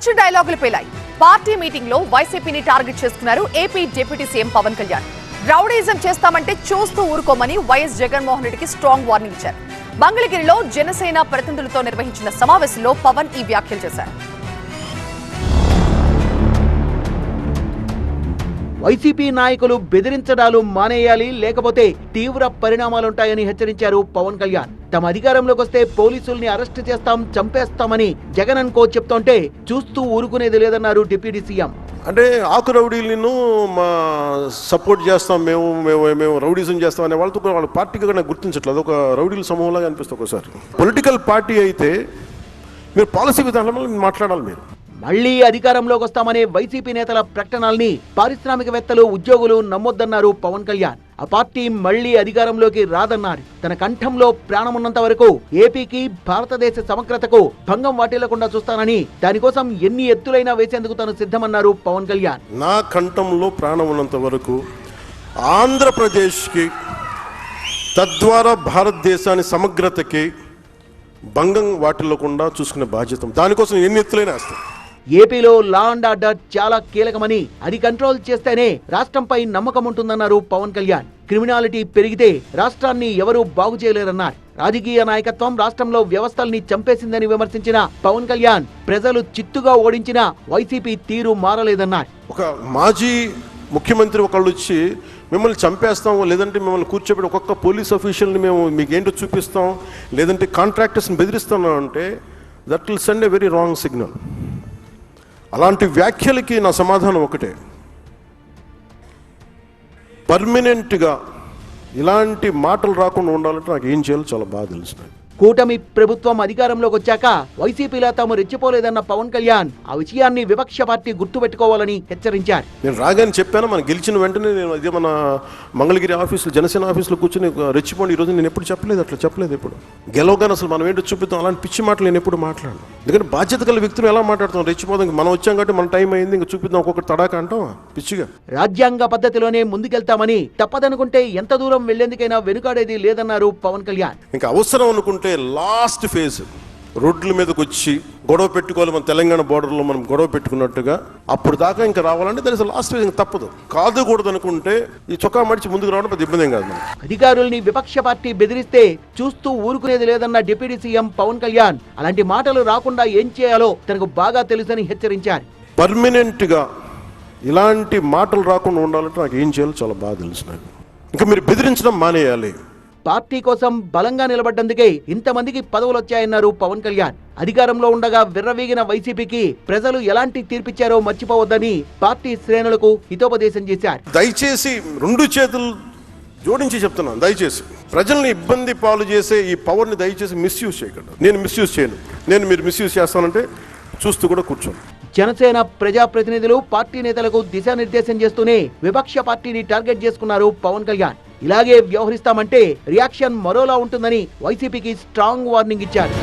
Punch డైలాగులు పేలాయి. Party meeting లో వైసీపీని టార్గెట్ చేసుకున్నారు AP deputy CM Pawan Kalyan. Rowdyism చేస్తామంటే చూస్తూ ఊరుకోమని వైఎస్ జగన్మోహన్ రెడ్డికి స్ట్రాంగ్ వార్నింగ్ ఇచ్చారు. మంగళగిరిలో జనసేన ప్రతినిధులతో నిర్వహించిన సమావేశంలో పవన్ ఈ వ్యాఖ్యలు చేశారు. వైసీపీ నాయకులు బెదిరించడాలు మానేయాలి, లేకపోతే తీవ్ర పరిణామాలుంటాయని హెచ్చరించారు పవన్ కళ్యాణ్. తమ అధికారంలోకి వస్తే పోలీసుల్ని అరెస్ట్ చేస్తాం, చంపేస్తామని జగన్ అనుకో చెప్తుంటే చూస్తూ ఊరుకునేది లేదన్నారు డిప్యూటీ సీఎం. అంటే ఆకు రౌడీలను మా సపోర్ట్ చేస్తాం, మేము రౌడీజం చేస్తాం అనే వాళ్ళతో వాళ్ళ పార్టీగా కూడా గుర్తించట్లేదు. ఒక రౌడీల సమూహంలాగా అనిపిస్తుంది ఒకసారి. పొలిటికల్ పార్టీ అయితే మీరు పాలసీ విధానంలో మాట్లాడాలి. మీరు మళ్లీ అధికారంలోకి వస్తామనే వైసీపీ నేతల ప్రకటనల్ని పారిశ్రామికవేత్తలు, ఉద్యోగులు నమ్మొద్దన్నారు పవన్ కళ్యాణ్. ఆ పార్టీ మళ్లీ అధికారంలోకి రాదన్నారు. తన కంఠంలో ప్రాణమున్నంత వరకు ఏపీకి, భారతదేశ సమగ్రతకు భంగం వాటిల్లకుండా చూస్తానని, దానికోసం ఎన్ని ఎత్తులైనా వేసేందుకు తాను సిద్ధమన్నారు పవన్ కళ్యాణ్. నా కంఠంలో ప్రాణం ఉన్నంత వరకు ఆంధ్రప్రదేశ్కి, తద్వారా భారతదేశాన్ని సమగ్రతకి భంగం వాటిల్లకుండా చూసుకునే బాధ్యత, దానికోసం ఎన్ని ఎత్తులైనా వేస్తాం. ఏపీలో లా అండ్ ఆర్డర్ చాలా కీలకమని, అది కంట్రోల్ చేస్తేనే రాష్ట్రంపై నమ్మకం ఉంటుందన్నారు పవన్ కళ్యాణ్. క్రిమినాలిటీ పెరిగితే రాష్ట్రాన్ని ఎవరూ బాగు చేయలేరన్నారు. రాజకీయ నాయకత్వం రాష్ట్రంలో వ్యవస్థల్ని చంపేసిందని విమర్శించిన పవన్ కళ్యాణ్, ప్రజలు చిత్తుగా ఓడించిన వైసీపీ తీరు మారలేదన్నారు. ఒక మాజీ ముఖ్యమంత్రి ఒకళ్ళు వచ్చి మిమ్మల్ని చంపేస్తాం, లేదంటే మిమ్మల్ని కూర్చోబెట్టి ఒక్కొక్క పోలీస్ ఆఫీషియల్ని మేము మీకు ఏంటో చూపిస్తాం, లేదంటే కాంట్రాక్టర్స్ని బెదిరిస్తున్నాం అంటే that will send a very wrong signal. అలాంటి వ్యాఖ్యలకి నా సమాధానం ఒకటే, పర్మనెంట్గా ఇలాంటి మాటలు రాకుండా ఉండాలంటే నాకు ఏం చేయాలో చాలా బాగా తెలుసు. కూటమి ప్రభుత్వం అధికారంలోకి వచ్చాక వైసీపీలో తాము రెచ్చిపోలేదన్న పవన్ కళ్యాణ్ ఆ విషయాన్ని విపక్ష పార్టీ గుర్తుపెట్టుకోవాలని హెచ్చరించారు. నేను రాగానే చెప్పాను, మనం గెలిచిన వెంటనే నేను అదే మన మంగళగిరి ఆఫీసులో, జనసేన ఆఫీసులో కూర్చొని రెచ్చిపోండి ఈరోజు నేను ఎప్పుడు చెప్పలేదు, అట్లా చెప్పలేదు. ఎప్పుడు గెలవగానే అసలు మనం ఏంటో చూపిద్దాం, అలాంటి పిచ్చి మాటలు నేను ఎప్పుడు మాట్లాడను. ఎందుకంటే బాధ్యత గల వ్యక్తులు ఎలా మాట్లాడుతాం, రెచ్చిపోదాం, మనం వచ్చాం కాబట్టి మన టైం అయింది, ఇంకా చూపిద్దాం, ఒక్కొక్కటి తడాక అంటాం పిచ్చిగా. రాజ్యాంగ పద్ధతిలోనే ముందుకెళ్తామని, తప్పదనుకుంటే ఎంత దూరం వెళ్లేందుకైనా వెనుకాడేది లేదన్నారు పవన్ కళ్యాణ్. ఇంకా అవసరం అనుకుంటే లాస్ట్ ఫేజ్ రోడ్ల మీదకి వచ్చి గొడవ పెట్టుకోవాలి. మన తెలంగాణ బోర్డర్లో మనం గొడవ పెట్టుకున్నట్టుగా అప్పుడు దాకా ఇంకా రావాలంటే దాని లాస్ట్ ఫేజ్ ఇంకా తప్పదు. కాదుకూడదు అనుకుంటే ఈ చొక్కా మడిచి ముందుకు రావడం పెద్ద ఇబ్బంది ఏం కాదు. అధికారుల్ని విపక్ష పార్టీ బెదిరిస్తే చూస్తూ ఊరుకునేది లేదన్న డిప్యూటీ సీఎం పవన్ కళ్యాణ్, అలాంటి మాటలు రాకుండా ఏం చేయాలో తనకు బాగా తెలుసని హెచ్చరించారు. పర్మనెంట్గా ఇలాంటి మాటలు రాకుండా ఉండాలంటే నాకు ఏం చేయాలో చాలా బాగా తెలుసు. నాకు ఇంకా మీరు బెదిరించడం మానేయాలి. పార్టీ కోసం బలంగా నిలబడ్డందుకే ఇంతమందికి పదవులు వచ్చాయన్నారు పవన్ కళ్యాణ్. అధికారంలో ఉండగా విర్రవీగిన వైసీపీకి ప్రజలు ఎలాంటి తీర్పిచ్చారో మర్చిపోవద్దని పార్టీ శ్రేణులకు హితోపదేశం చేశారు. దయచేసి రెండు చేతులు జోడించి చెప్తున్నాను, దయచేసి ప్రజల్ని ఇబ్బంది పాలు చేసే ఈ పవర్ని దయచేసి మిస్యూజ్ చేయకండి. నేను మిస్యూజ్ చేయను. మీరు మిస్యూజ్ చేస్తానంటే చూస్తూ కూడా కూర్చోండి. జనసేన ప్రజాప్రతినిధులు పార్టీ నేతలకు దిశానిర్దేశం చేస్తూనే విపక్ష పార్టీని టార్గెట్ చేసుకున్నారు పవన్ కళ్యాణ్. ఇలాగే వ్యవహరిస్తామంటే రియాక్షన్ మరోలా ఉంటుందని వైసీపీకి స్ట్రాంగ్ వార్నింగ్ ఇచ్చారు.